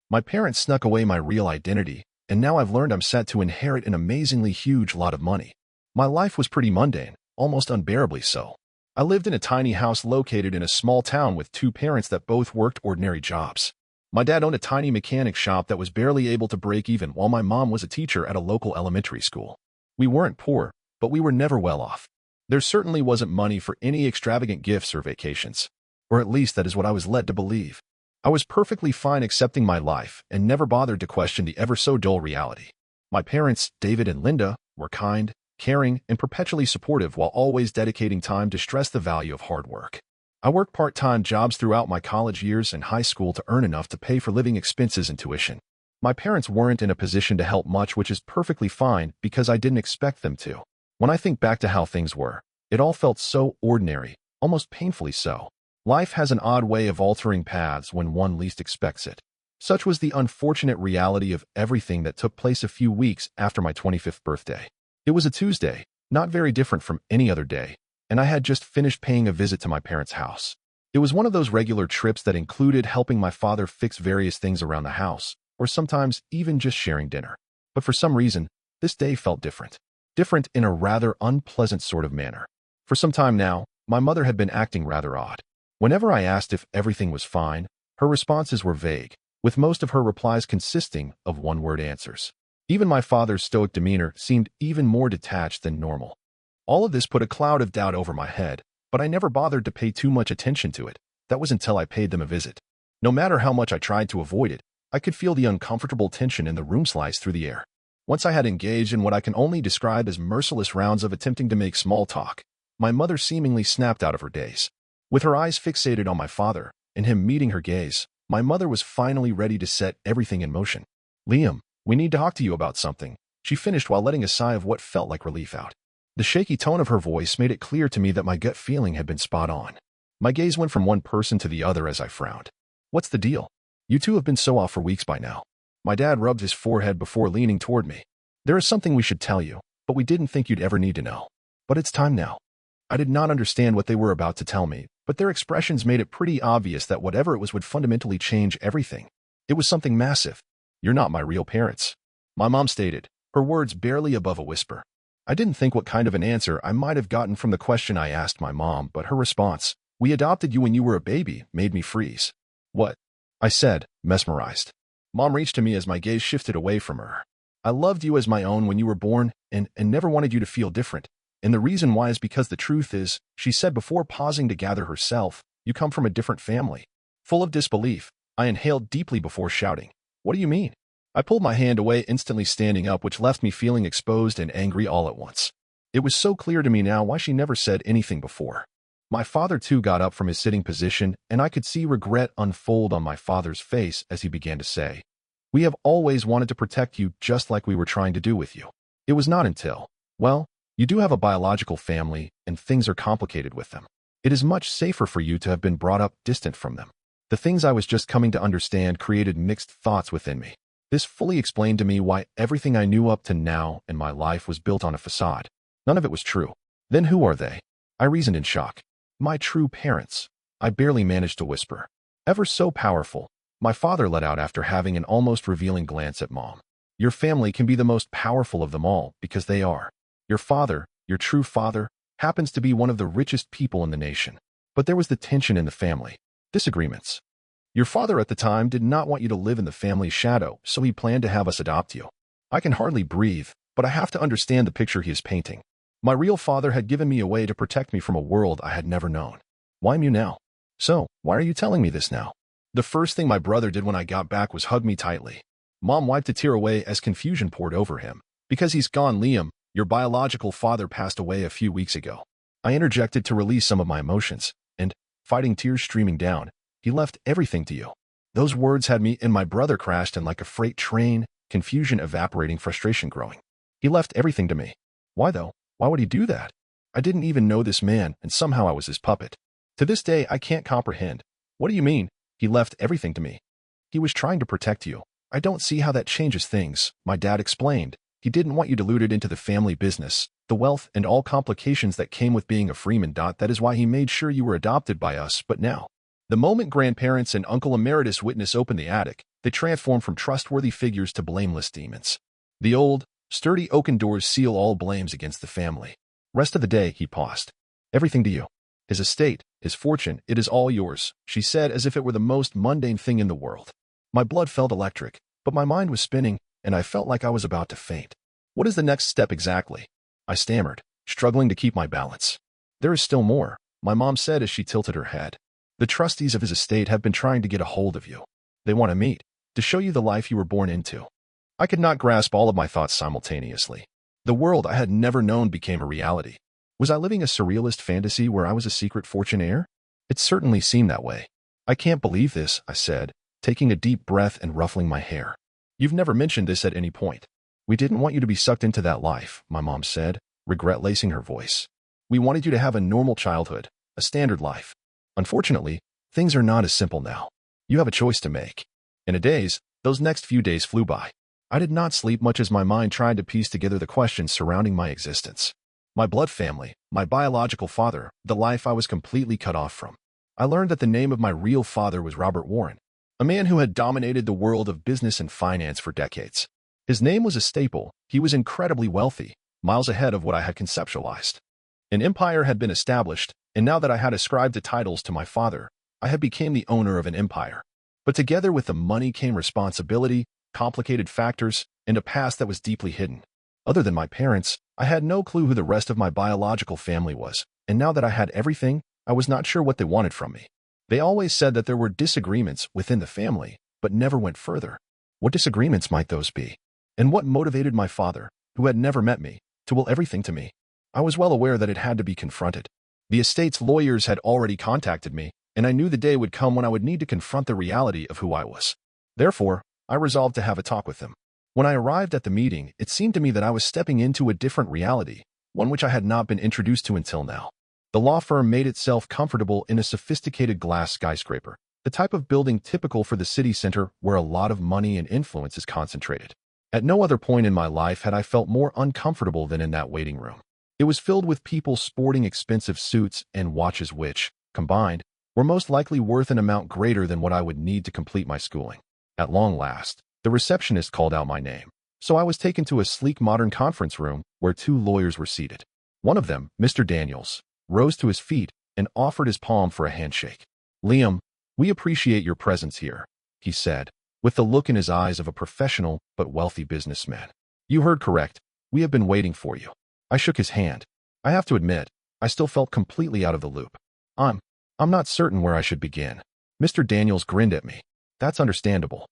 My parents snuck away my real identity, and now I've learned I'm set to inherit an amazingly huge lot of money. My life was pretty mundane, almost unbearably so. I lived in a tiny house located in a small town with two parents that both worked ordinary jobs. My dad owned a tiny mechanic shop that was barely able to break even, while my mom was a teacher at a local elementary school. We weren't poor, but we were never well off. There certainly wasn't money for any extravagant gifts or vacations. Or at least that is what I was led to believe. I was perfectly fine accepting my life and never bothered to question the ever-so-dull reality. My parents, David and Linda, were kind, caring, and perpetually supportive while always dedicating time to stress the value of hard work. I worked part-time jobs throughout my college years and high school to earn enough to pay for living expenses and tuition. My parents weren't in a position to help much, which is perfectly fine because I didn't expect them to. When I think back to how things were, it all felt so ordinary, almost painfully so. Life has an odd way of altering paths when one least expects it. Such was the unfortunate reality of everything that took place a few weeks after my 25th birthday. It was a Tuesday, not very different from any other day, and I had just finished paying a visit to my parents' house. It was one of those regular trips that included helping my father fix various things around the house, or sometimes even just sharing dinner. But for some reason, this day felt different. Different in a rather unpleasant sort of manner. For some time now, my mother had been acting rather odd. Whenever I asked if everything was fine, her responses were vague, with most of her replies consisting of one-word answers. Even my father's stoic demeanor seemed even more detached than normal. All of this put a cloud of doubt over my head, but I never bothered to pay too much attention to it. That was until I paid them a visit. No matter how much I tried to avoid it, I could feel the uncomfortable tension in the room slice through the air. Once I had engaged in what I can only describe as merciless rounds of attempting to make small talk, my mother seemingly snapped out of her daze. With her eyes fixated on my father, and him meeting her gaze, my mother was finally ready to set everything in motion. "Liam, we need to talk to you about something," she finished while letting a sigh of what felt like relief out. The shaky tone of her voice made it clear to me that my gut feeling had been spot on. My gaze went from one person to the other as I frowned. "What's the deal? You two have been so off for weeks by now." My dad rubbed his forehead before leaning toward me. "There is something we should tell you, but we didn't think you'd ever need to know. But it's time now." I did not understand what they were about to tell me, but their expressions made it pretty obvious that whatever it was would fundamentally change everything. It was something massive. "You're not my real parents," my mom stated, her words barely above a whisper. I didn't think what kind of an answer I might have gotten from the question I asked my mom, but her response, "We adopted you when you were a baby," made me freeze. "What?" I said, mesmerized. Mom reached to me as my gaze shifted away from her. "I loved you as my own when you were born and never wanted you to feel different. And the reason why is because the truth is," she said before pausing to gather herself, "you come from a different family." Full of disbelief, I inhaled deeply before shouting, "What do you mean?" I pulled my hand away, instantly standing up, which left me feeling exposed and angry all at once. It was so clear to me now why she never said anything before. My father too got up from his sitting position, and I could see regret unfold on my father's face as he began to say, "We have always wanted to protect you just like we were trying to do with you. It was not until, well, you do have a biological family, and things are complicated with them. It is much safer for you to have been brought up distant from them." The things I was just coming to understand created mixed thoughts within me. This fully explained to me why everything I knew up to now in my life was built on a facade. None of it was true. Then who are they? I reasoned in shock. "My true parents," I barely managed to whisper. "Ever so powerful," my father let out after having an almost revealing glance at Mom. "Your family can be the most powerful of them all because they are. Your father, your true father, happens to be one of the richest people in the nation. But there was the tension in the family. Disagreements. Your father at the time did not want you to live in the family's shadow, so he planned to have us adopt you. I can hardly breathe, but I have to understand the picture he is painting. My real father had given me away to protect me from a world I had never known. Why me now? So, why are you telling me this now?" The first thing my brother did when I got back was hug me tightly. Mom wiped a tear away as confusion poured over him. "Because he's gone, Liam. Your biological father passed away a few weeks ago." I interjected to release some of my emotions, and, fighting tears streaming down, "He left everything to you." Those words had me and my brother crashed in like a freight train, confusion evaporating, frustration growing. "He left everything to me. Why though? Why would he do that? I didn't even know this man, and somehow I was his puppet. To this day, I can't comprehend. What do you mean, he left everything to me?" "He was trying to protect you. I don't see how that changes things," my dad explained. "He didn't want you deluded into the family business, the wealth and all complications that came with being a Freeman. That is why he made sure you were adopted by us, but now." The moment grandparents and Uncle Emeritus Witness opened the attic, They transform from trustworthy figures to blameless demons. The old, sturdy oaken doors seal all blames against the family. Rest of the day, he paused. Everything to you. His estate, his fortune, it is all yours, she said as if it were the most mundane thing in the world. My blood felt electric, but my mind was spinning, and I felt like I was about to faint. What is the next step exactly? I stammered, struggling to keep my balance. There is still more, my mom said as she tilted her head. The trustees of his estate have been trying to get a hold of you. They want to meet, to show you the life you were born into. I could not grasp all of my thoughts simultaneously. The world I had never known became a reality. Was I living a surrealist fantasy where I was a secret fortune heir? It certainly seemed that way. I can't believe this, I said, taking a deep breath and ruffling my hair. You've never mentioned this at any point. We didn't want you to be sucked into that life, my mom said, regret lacing her voice. We wanted you to have a normal childhood, a standard life. Unfortunately, things are not as simple now. You have a choice to make. In a daze, those next few days flew by. I did not sleep much as my mind tried to piece together the questions surrounding my existence. My blood family, my biological father, the life I was completely cut off from. I learned that the name of my real father was Robert Warren, a man who had dominated the world of business and finance for decades. His name was a staple. He was incredibly wealthy, miles ahead of what I had conceptualized. An empire had been established, and now that I had ascribed the titles to my father, I had become the owner of an empire. But together with the money came responsibility, complicated factors, and a past that was deeply hidden. Other than my parents, I had no clue who the rest of my biological family was, and now that I had everything, I was not sure what they wanted from me. They always said that there were disagreements within the family, but never went further. What disagreements might those be? And what motivated my father, who had never met me, to will everything to me? I was well aware that it had to be confronted. The estate's lawyers had already contacted me, and I knew the day would come when I would need to confront the reality of who I was. Therefore, I resolved to have a talk with them. When I arrived at the meeting, it seemed to me that I was stepping into a different reality, one which I had not been introduced to until now. The law firm made itself comfortable in a sophisticated glass skyscraper, the type of building typical for the city center where a lot of money and influence is concentrated. At no other point in my life had I felt more uncomfortable than in that waiting room. It was filled with people sporting expensive suits and watches which, combined, were most likely worth an amount greater than what I would need to complete my schooling. At long last, the receptionist called out my name, so I was taken to a sleek modern conference room where two lawyers were seated. One of them, Mr. Daniels, rose to his feet and offered his palm for a handshake. "Liam, we appreciate your presence here," he said, with the look in his eyes of a professional but wealthy businessman. "You heard correct. We have been waiting for you." I shook his hand. I have to admit, I still felt completely out of the loop. I'm not certain where I should begin. Mr. Daniels grinned at me. "That's understandable.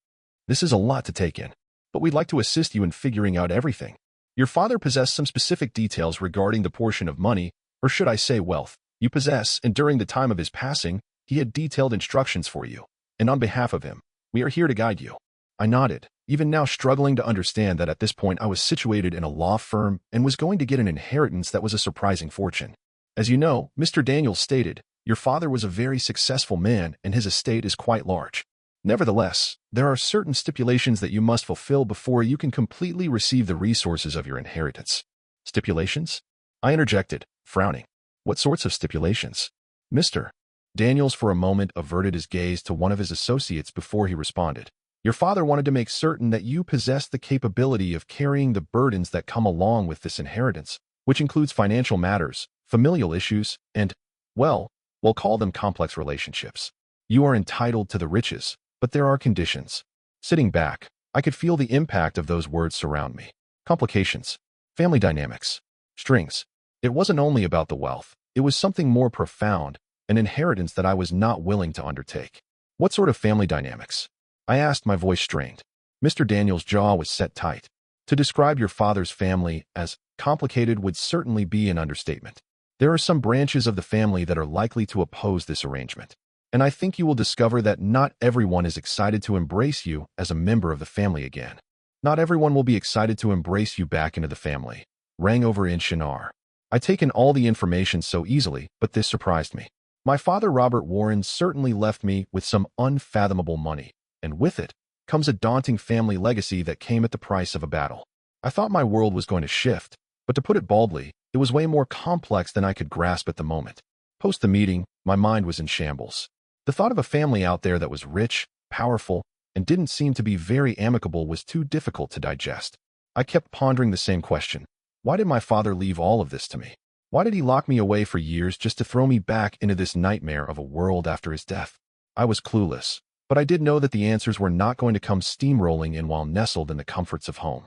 This is a lot to take in, but we'd like to assist you in figuring out everything. Your father possessed some specific details regarding the portion of money, or should I say wealth, you possess, and during the time of his passing, he had detailed instructions for you, and on behalf of him, we are here to guide you." I nodded, even now struggling to understand that at this point I was situated in a law firm and was going to get an inheritance that was a surprising fortune. "As you know," Mr. Daniels stated, "your father was a very successful man and his estate is quite large. Nevertheless, there are certain stipulations that you must fulfill before you can completely receive the resources of your inheritance." "Stipulations?" I interjected, frowning. "What sorts of stipulations?" Mr. Daniels for a moment averted his gaze to one of his associates before he responded. "Your father wanted to make certain that you possess the capability of carrying the burdens that come along with this inheritance, which includes financial matters, familial issues, and, well, we'll call them complex relationships. You are entitled to the riches, but there are conditions." Sitting back, I could feel the impact of those words surround me. Complications, family dynamics, strings. It wasn't only about the wealth, it was something more profound, an inheritance that I was not willing to undertake. "What sort of family dynamics?" I asked, my voice strained. Mr. Daniels' jaw was set tight. To describe your father's family as complicated would certainly be an understatement. There are some branches of the family that are likely to oppose this arrangement. And I think you will discover that not everyone is excited to embrace you as a member of the family again. Not everyone will be excited to embrace you back into the family. Rang over in Shinar. I'd taken all the information so easily, but this surprised me. My father, Robert Warren, certainly left me with some unfathomable money, and with it comes a daunting family legacy that came at the price of a battle. I thought my world was going to shift, but to put it baldly, it was way more complex than I could grasp at the moment. Post the meeting, my mind was in shambles. The thought of a family out there that was rich, powerful, and didn't seem to be very amicable was too difficult to digest. I kept pondering the same question. Why did my father leave all of this to me? Why did he lock me away for years just to throw me back into this nightmare of a world after his death? I was clueless, but I did know that the answers were not going to come steamrolling in while nestled in the comforts of home.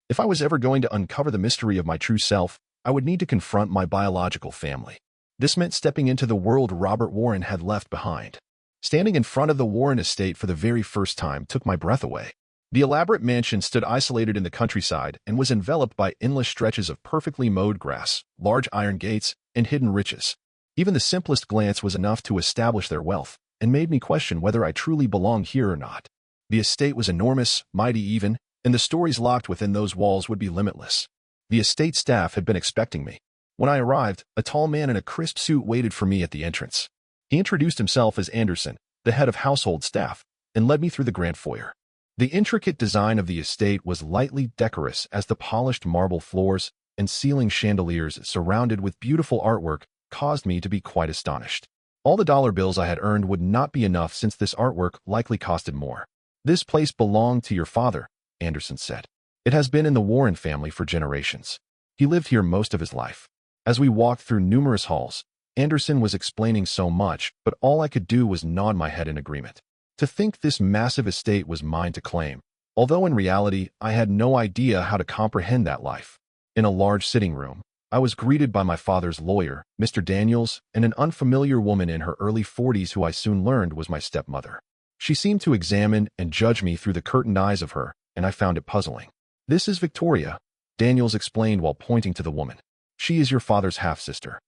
If I was ever going to uncover the mystery of my true self, I would need to confront my biological family. This meant stepping into the world Robert Warren had left behind. Standing in front of the Warren estate for the very first time took my breath away. The elaborate mansion stood isolated in the countryside and was enveloped by endless stretches of perfectly mowed grass, large iron gates, and hidden riches. Even the simplest glance was enough to establish their wealth, and made me question whether I truly belonged here or not. The estate was enormous, mighty even, and the stories locked within those walls would be limitless. The estate staff had been expecting me. When I arrived, a tall man in a crisp suit waited for me at the entrance. He introduced himself as Anderson, the head of household staff, and led me through the grand foyer. The intricate design of the estate was lightly decorous as the polished marble floors and ceiling chandeliers surrounded with beautiful artwork caused me to be quite astonished. All the dollar bills I had earned would not be enough since this artwork likely costed more. This place belonged to your father, Anderson said. It has been in the Warren family for generations. He lived here most of his life. As we walked through numerous halls, Anderson was explaining so much, but all I could do was nod my head in agreement. To think this massive estate was mine to claim, although in reality I had no idea how to comprehend that life. In a large sitting room, I was greeted by my father's lawyer, Mr. Daniels, and an unfamiliar woman in her early 40s who I soon learned was my stepmother. She seemed to examine and judge me through the curtained eyes of her, and I found it puzzling. "This is Victoria," Daniels explained while pointing to the woman. "She is your father's half-sister."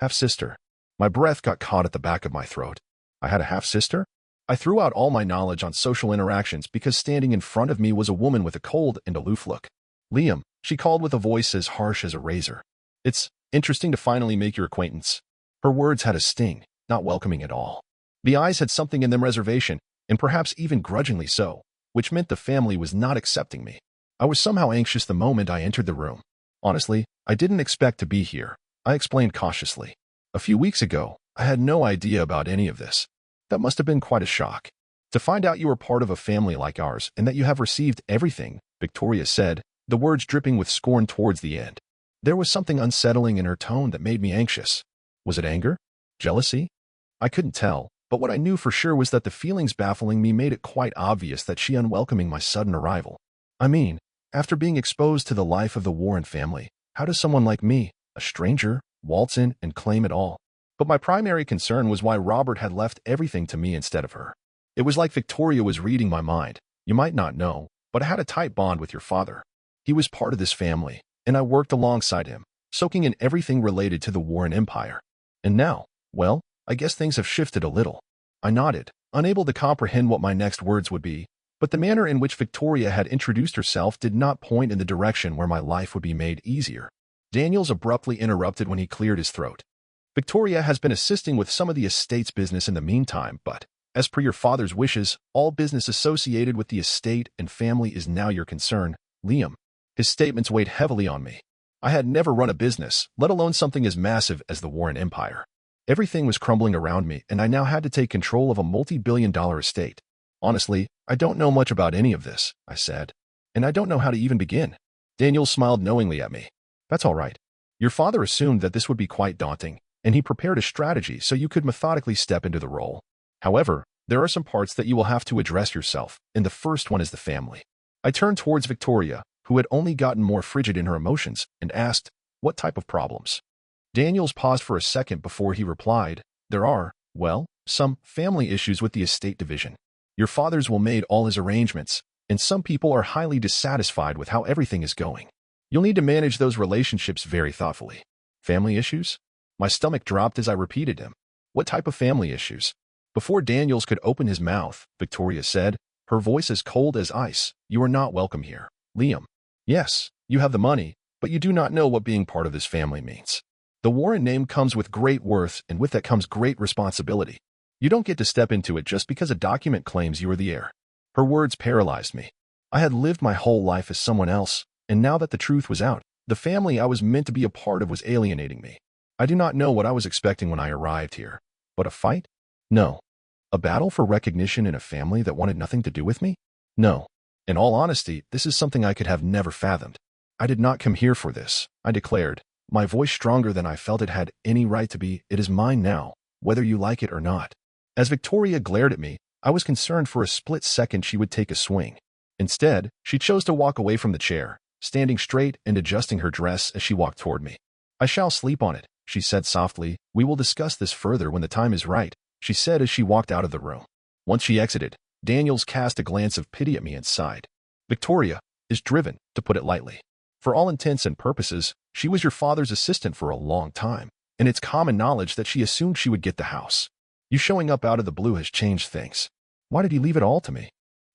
Half-sister? My breath got caught at the back of my throat. I had a half-sister? I threw out all my knowledge on social interactions because standing in front of me was a woman with a cold and aloof look. "Liam," she called with a voice as harsh as a razor. "It's interesting to finally make your acquaintance." Her words had a sting, not welcoming at all. The eyes had something in them reservation, and perhaps even grudgingly so, which meant the family was not accepting me. I was somehow anxious the moment I entered the room. "Honestly, I didn't expect to be here," I explained cautiously. "A few weeks ago, I had no idea about any of this. That must have been quite a shock. To find out you were part of a family like ours and that you have received everything," Victoria said, the words dripping with scorn towards the end. There was something unsettling in her tone that made me anxious. Was it anger? Jealousy? I couldn't tell, but what I knew for sure was that the feelings baffling me made it quite obvious that she unwelcoming my sudden arrival. I mean, after being exposed to the life of the Warren family, how does someone like me, a stranger, waltz in and claim it all? But my primary concern was why Robert had left everything to me instead of her. It was like Victoria was reading my mind. "You might not know, but I had a tight bond with your father. He was part of this family, and I worked alongside him, soaking in everything related to the Warren Empire. And now, well, I guess things have shifted a little." I nodded, unable to comprehend what my next words would be, but the manner in which Victoria had introduced herself did not point in the direction where my life would be made easier. Daniels abruptly interrupted when he cleared his throat. "Victoria has been assisting with some of the estate's business in the meantime, but, as per your father's wishes, all business associated with the estate and family is now your concern, Liam." His statements weighed heavily on me. I had never run a business, let alone something as massive as the Warren Empire. Everything was crumbling around me, and I now had to take control of a multi-billion-dollar estate. "Honestly, I don't know much about any of this," I said, "and I don't know how to even begin." Daniels smiled knowingly at me. "That's all right. Your father assumed that this would be quite daunting, and he prepared a strategy so you could methodically step into the role. However, there are some parts that you will have to address yourself, and the first one is the family." I turned towards Victoria, who had only gotten more frigid in her emotions, and asked, "What type of problems?" Daniels paused for a second before he replied, "There are, well, some family issues with the estate division. Your father's will made all his arrangements, and some people are highly dissatisfied with how everything is going. You'll need to manage those relationships very thoughtfully." "Family issues?" My stomach dropped as I repeated him. "What type of family issues?" Before Daniels could open his mouth, Victoria said, her voice as cold as ice, "You are not welcome here, Liam. Yes, you have the money, but you do not know what being part of this family means. The Warren name comes with great worth, and with that comes great responsibility. You don't get to step into it just because a document claims you are the heir." Her words paralyzed me. I had lived my whole life as someone else, and now that the truth was out, the family I was meant to be a part of was alienating me. I do not know what I was expecting when I arrived here. But a fight? No. A battle for recognition in a family that wanted nothing to do with me? No. In all honesty, this is something I could have never fathomed. I did not come here for this, I declared, my voice stronger than I felt it had any right to be. It is mine now, whether you like it or not. As Victoria glared at me, I was concerned for a split second she would take a swing. Instead, she chose to walk away from the chair, standing straight and adjusting her dress as she walked toward me. I shall sleep on it, she said softly. We will discuss this further when the time is right, she said as she walked out of the room. Once she exited, Daniels cast a glance of pity at me and sighed. Victoria is driven, to put it lightly. For all intents and purposes, she was your father's assistant for a long time, and it's common knowledge that she assumed she would get the house. You showing up out of the blue has changed things. Why did he leave it all to me?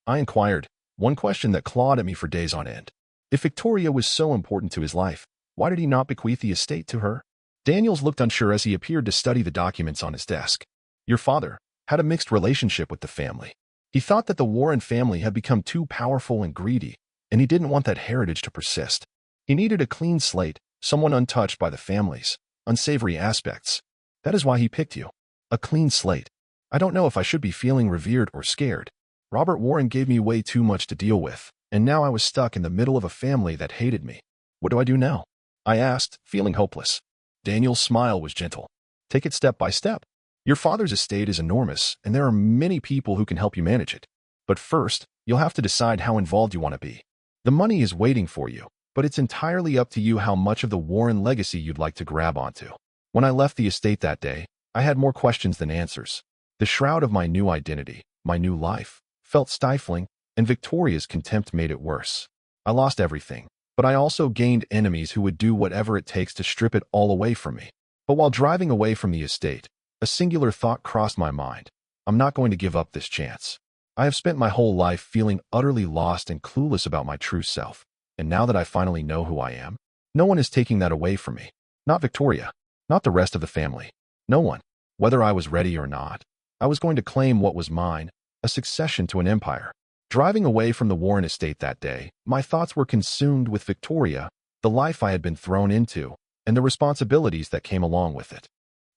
I inquired, one question that clawed at me for days on end. If Victoria was so important to his life, why did he not bequeath the estate to her? Daniels looked unsure as he appeared to study the documents on his desk. Your father had a mixed relationship with the family. He thought that the Warren family had become too powerful and greedy, and he didn't want that heritage to persist. He needed a clean slate, someone untouched by the family's unsavory aspects. That is why he picked you. A clean slate. I don't know if I should be feeling revered or scared. Robert Warren gave me way too much to deal with, and now I was stuck in the middle of a family that hated me. What do I do now? I asked, feeling hopeless. Daniel's smile was gentle. Take it step by step. Your father's estate is enormous, and there are many people who can help you manage it. But first, you'll have to decide how involved you want to be. The money is waiting for you, but it's entirely up to you how much of the Warren legacy you'd like to grab onto. When I left the estate that day, I had more questions than answers. The shroud of my new identity, my new life, felt stifling, and Victoria's contempt made it worse. I lost everything, but I also gained enemies who would do whatever it takes to strip it all away from me. But while driving away from the estate, a singular thought crossed my mind. I'm not going to give up this chance. I have spent my whole life feeling utterly lost and clueless about my true self, and now that I finally know who I am, no one is taking that away from me. Not Victoria, not the rest of the family. No one. Whether I was ready or not, I was going to claim what was mine, a succession to an empire. Driving away from the Warren estate that day, my thoughts were consumed with Victoria, the life I had been thrown into, and the responsibilities that came along with it.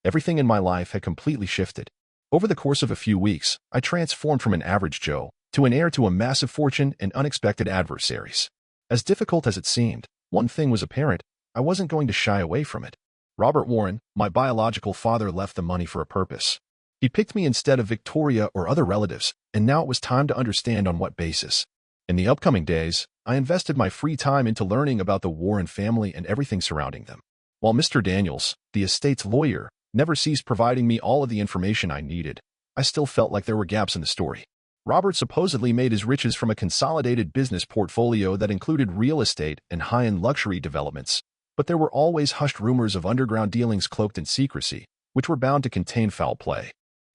Everything in my life had completely shifted. Over the course of a few weeks, I transformed from an average Joe to an heir to a massive fortune and unexpected adversaries. As difficult as it seemed, one thing was apparent: I wasn't going to shy away from it. Robert Warren, my biological father, left the money for a purpose. He picked me instead of Victoria or other relatives, and now it was time to understand on what basis. In the upcoming days, I invested my free time into learning about the Warren family and everything surrounding them. While Mr. Daniels, the estate's lawyer, never ceased providing me all of the information I needed, I still felt like there were gaps in the story. Robert supposedly made his riches from a consolidated business portfolio that included real estate and high-end luxury developments, but there were always hushed rumors of underground dealings cloaked in secrecy, which were bound to contain foul play.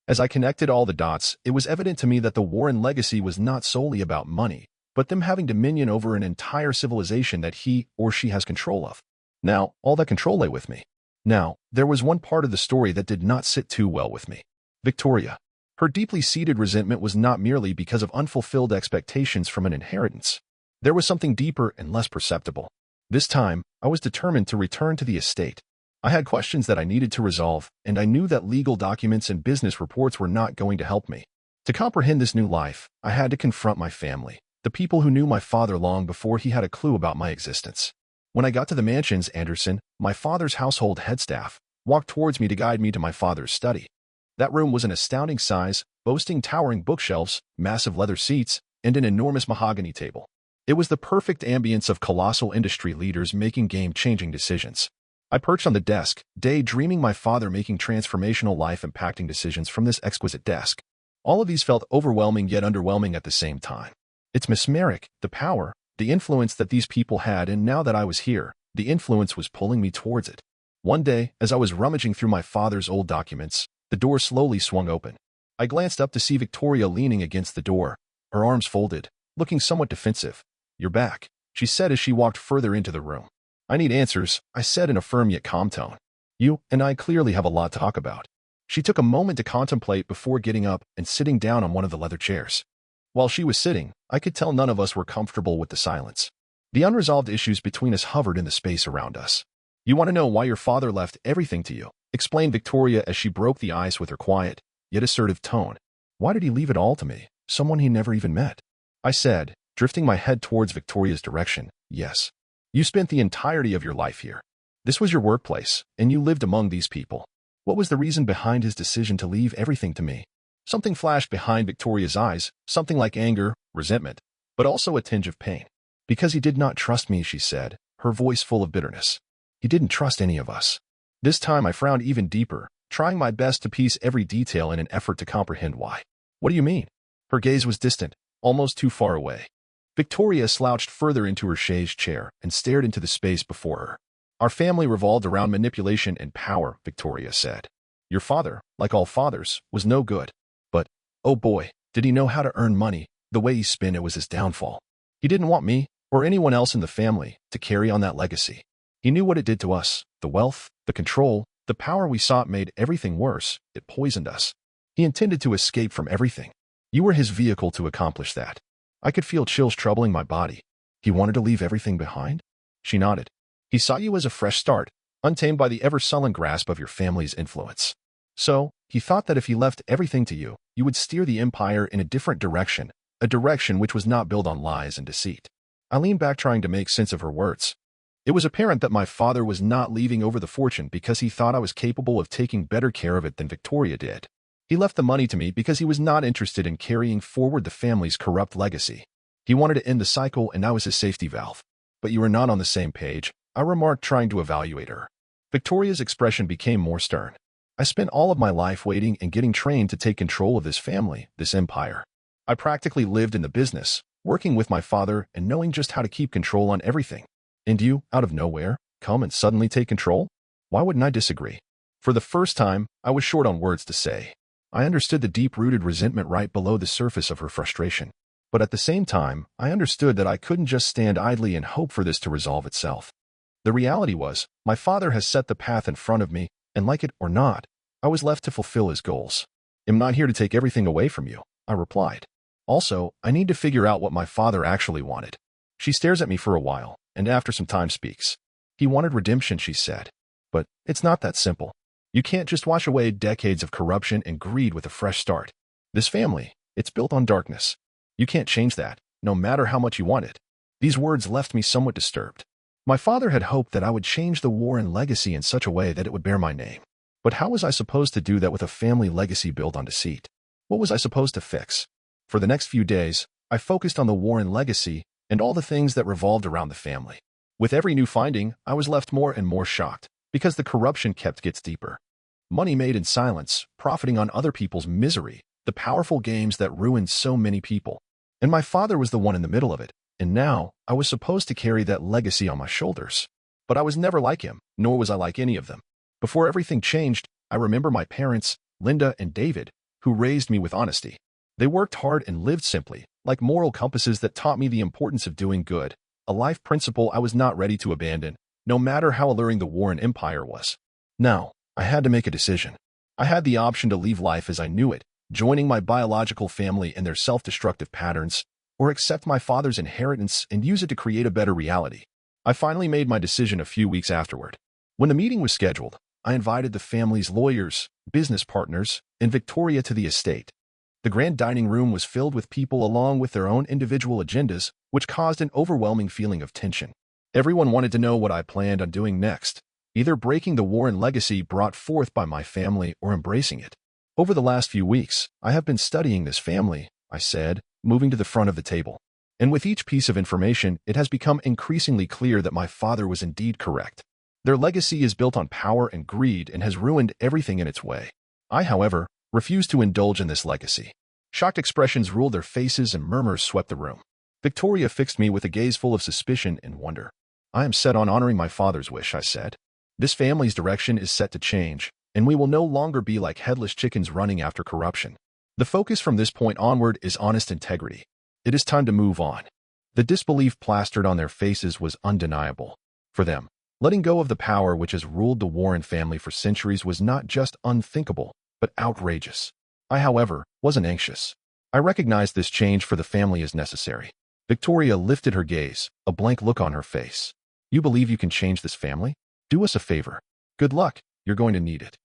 As I connected all the dots, it was evident to me that the Warren legacy was not solely about money, but them having dominion over an entire civilization that he or she has control of. Now, all that control lay with me. Now, there was one part of the story that did not sit too well with me. Victoria. Her deeply seated resentment was not merely because of unfulfilled expectations from an inheritance. There was something deeper and less perceptible. This time, I was determined to return to the estate. I had questions that I needed to resolve, and I knew that legal documents and business reports were not going to help me. To comprehend this new life, I had to confront my family, the people who knew my father long before he had a clue about my existence. When I got to the mansions, Anderson, my father's household headstaff, walked towards me to guide me to my father's study. That room was an astounding size, boasting towering bookshelves, massive leather seats, and an enormous mahogany table. It was the perfect ambience of colossal industry leaders making game-changing decisions. I perched on the desk, daydreaming my father making transformational life-impacting decisions from this exquisite desk. All of these felt overwhelming yet underwhelming at the same time. It's mesmeric, the power, the influence that these people had, and now that I was here, the influence was pulling me towards it. One day, as I was rummaging through my father's old documents, the door slowly swung open. I glanced up to see Victoria leaning against the door, her arms folded, looking somewhat defensive. "You're back," she said as she walked further into the room. "I need answers," I said in a firm yet calm tone. "You and I clearly have a lot to talk about." She took a moment to contemplate before getting up and sitting down on one of the leather chairs. While she was sitting, I could tell none of us were comfortable with the silence. The unresolved issues between us hovered in the space around us. "You want to know why your father left everything to you," explained Victoria as she broke the ice with her quiet, yet assertive tone. Why did he leave it all to me, someone he never even met? I said, drifting my head towards Victoria's direction. Yes. You spent the entirety of your life here. This was your workplace, and you lived among these people. What was the reason behind his decision to leave everything to me? Something flashed behind Victoria's eyes, something like anger, resentment, but also a tinge of pain. Because he did not trust me, she said, her voice full of bitterness. He didn't trust any of us. This time I frowned even deeper, trying my best to piece every detail in an effort to comprehend why. What do you mean? Her gaze was distant, almost too far away. Victoria slouched further into her chaise chair and stared into the space before her. Our family revolved around manipulation and power, Victoria said. Your father, like all fathers, was no good. But, oh boy, did he know how to earn money. The way he spent it was his downfall. He didn't want me, or anyone else in the family, to carry on that legacy. He knew what it did to us. The wealth, the control, the power we sought made everything worse. It poisoned us. He intended to escape from everything. You were his vehicle to accomplish that. I could feel chills troubling my body. He wanted to leave everything behind? She nodded. He saw you as a fresh start, untamed by the ever-sullen grasp of your family's influence. So, he thought that if he left everything to you, you would steer the empire in a different direction, a direction which was not built on lies and deceit. I leaned back trying to make sense of her words. It was apparent that my father was not leaving over the fortune because he thought I was capable of taking better care of it than Victoria did. He left the money to me because he was not interested in carrying forward the family's corrupt legacy. He wanted to end the cycle, and I was his safety valve. But you are not on the same page, I remarked, trying to evaluate her. Victoria's expression became more stern. I spent all of my life waiting and getting trained to take control of this family, this empire. I practically lived in the business, working with my father and knowing just how to keep control on everything. And you, out of nowhere, come and suddenly take control? Why wouldn't I disagree? For the first time, I was short on words to say. I understood the deep-rooted resentment right below the surface of her frustration. But at the same time, I understood that I couldn't just stand idly and hope for this to resolve itself. The reality was, my father has set the path in front of me, and like it or not, I was left to fulfill his goals. I'm not here to take everything away from you, I replied. Also, I need to figure out what my father actually wanted. She stares at me for a while, and after some time speaks. He wanted redemption, she said. But it's not that simple. You can't just wash away decades of corruption and greed with a fresh start. This family, it's built on darkness. You can't change that, no matter how much you want it. These words left me somewhat disturbed. My father had hoped that I would change the Warren legacy in such a way that it would bear my name. But how was I supposed to do that with a family legacy built on deceit? What was I supposed to fix? For the next few days, I focused on the Warren legacy and all the things that revolved around the family. With every new finding, I was left more and more shocked, because the corruption gets deeper. Money made in silence, profiting on other people's misery, the powerful games that ruined so many people. And my father was the one in the middle of it, and now I was supposed to carry that legacy on my shoulders. But I was never like him, nor was I like any of them. Before everything changed, I remember my parents, Linda and David, who raised me with honesty. They worked hard and lived simply, like moral compasses that taught me the importance of doing good, a life principle I was not ready to abandon, no matter how alluring the Warren Empire was. Now, I had to make a decision. I had the option to leave life as I knew it, joining my biological family in their self-destructive patterns, or accept my father's inheritance and use it to create a better reality. I finally made my decision a few weeks afterward. When the meeting was scheduled, I invited the family's lawyers, business partners, and Victoria to the estate. The grand dining room was filled with people along with their own individual agendas, which caused an overwhelming feeling of tension. Everyone wanted to know what I planned on doing next, either breaking the Warren legacy brought forth by my family or embracing it. Over the last few weeks, I have been studying this family, I said, moving to the front of the table. And with each piece of information, it has become increasingly clear that my father was indeed correct. Their legacy is built on power and greed and has ruined everything in its way. I, however, refuse to indulge in this legacy. Shocked expressions ruled their faces and murmurs swept the room. Victoria fixed me with a gaze full of suspicion and wonder. I am set on honoring my father's wish, I said. This family's direction is set to change, and we will no longer be like headless chickens running after corruption. The focus from this point onward is honest integrity. It is time to move on. The disbelief plastered on their faces was undeniable. For them, letting go of the power which has ruled the Warren family for centuries was not just unthinkable, but outrageous. I, however, wasn't anxious. I recognized this change for the family as necessary. Victoria lifted her gaze, a blank look on her face. You believe you can change this family? Do us a favor. Good luck, you're going to need it.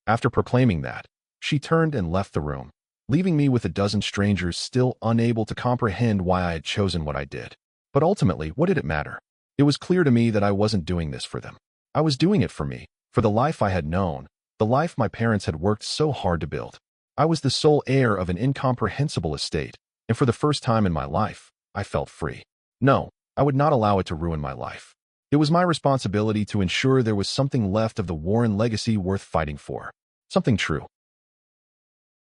After proclaiming that, she turned and left the room. leaving me with a dozen strangers still unable to comprehend why I had chosen what I did. But ultimately, what did it matter? It was clear to me that I wasn't doing this for them. I was doing it for me, for the life I had known, the life my parents had worked so hard to build. I was the sole heir of an incomprehensible estate, and for the first time in my life, I felt free. No, I would not allow it to ruin my life. It was my responsibility to ensure there was something left of the Warren legacy worth fighting for. Something true,